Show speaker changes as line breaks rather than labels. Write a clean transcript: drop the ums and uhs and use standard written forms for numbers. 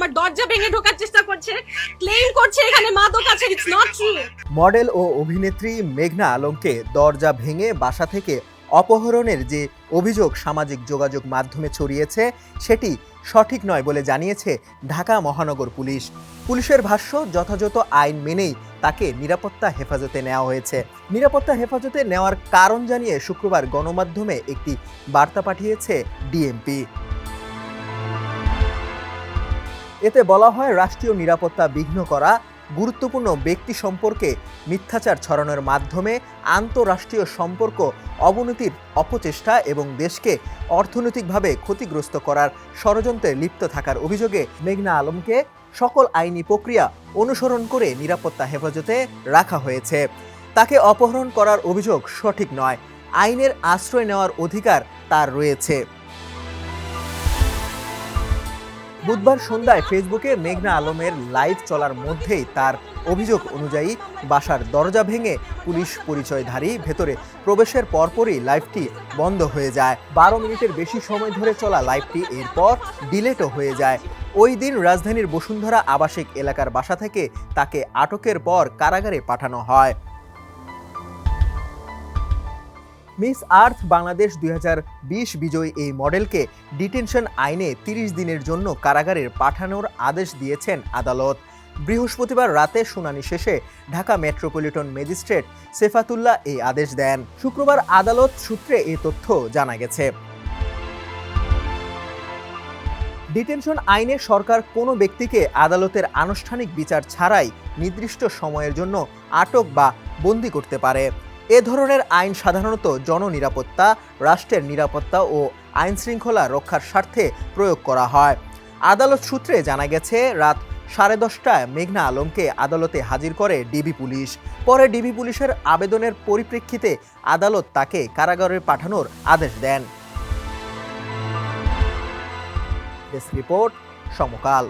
আমার দরজা ভেঙে ঢোকার চেষ্টা করছে, ক্লেম করছে এখানে মাদক আছে। It's not true.
মডেল ও অভিনেত্রী মেঘনা আলমকে দরজা ভেঙে বাসা থেকে অপহরণের যে অভিযোগ সামাজিক যোগাযোগ মাধ্যমে ছড়িয়েছে সেটি সঠিক নয় বলে জানিয়েছে ঢাকা মহানগর পুলিশ। পুলিশের ভাষ্য, যথাযথ আইন মেনেই তাকে নিরাপত্তা হেফাজতে নেওয়া হয়েছে। নিরাপত্তা হেফাজতে নেওয়ার কারণ জানিয়ে শুক্রবার গণমাধ্যমে একটি বার্তা পাঠিয়েছে ডিএমপি। এতে বলা হয়, রাষ্ট্রীয় নিরাপত্তা বিঘ্ন করা, গুরুত্বপূর্ণ ব্যক্তি সম্পর্কে মিথ্যাচার ছড়ানোর মাধ্যমে আন্তঃরাষ্ট্রীয় সম্পর্ক অবনতির অপচেষ্টা এবং দেশকে অর্থনৈতিকভাবে ক্ষতিগ্রস্ত করার ষড়যন্ত্রে লিপ্ত থাকার অভিযোগে মেঘনা আলমকে সকল আইনি প্রক্রিয়া অনুসরণ করে নিরাপত্তা হেফাজতে রাখা হয়েছে। তাকে অপহরণ করার অভিযোগ সঠিক নয়। আইনের আশ্রয় নেওয়ার অধিকার তার রয়েছে। বুধবার সন্ধ্যায় ফেসবুকে মেঘনা আলমের লাইভ চলার মধ্যেই তার অভিযোগ অনুযায়ী বাসার দরজা ভেঙে পুলিশ পরিচয়ধারী ভেতরে প্রবেশের পরপরই লাইভটি বন্ধ হয়ে যায়। 12 মিনিটের বেশি সময় ধরে চলা লাইভটি এরপর ডিলেটও হয়ে যায়। ওই দিন রাজধানীর বসুন্ধরা আবাসিক এলাকার বাসা থেকে তাকে আটকের পর কারাগারে পাঠানো হয়। মিস আর্থ বাংলাদেশ 2020 বিজয়ী এই মডেলকে ডিটেনশন আইনে 30 দিনের জন্য কারাগারে পাঠানোর আদেশ দিয়েছেন আদালত। বৃহস্পতিবার রাতে শুনানি শেষে ঢাকা মেট্রোপলিটন ম্যাজিস্ট্রেট সেফাতুল্লাহ এই আদেশ দেন। শুক্রবার আদালত সূত্রে এই তথ্য জানা গেছে। ডিটেনশন আইনে সরকার কোনো ব্যক্তিকে আদালতের আনুষ্ঠানিক বিচার ছাড়াই নির্দিষ্ট সময়ের জন্য আটক বা বন্দী করতে পারে। এ ধরনের আইন সাধারণত জননিরাপত্তা, রাষ্ট্রের নিরাপত্তা ও আইন শৃঙ্খলা রক্ষার স্বার্থে প্রয়োগ করা হয়। আদালত সূত্রে জানা গেছে, রাত 10:30টায় মেঘনা আলমকে আদালতে হাজির করে ডিবি পুলিশ। পরে ডিবি পুলিশের আবেদনের পরিপ্রেক্ষিতে আদালত তাকে কারাগারে পাঠানোর আদেশ দেন। ডেস্ক রিপোর্ট, সমকাল।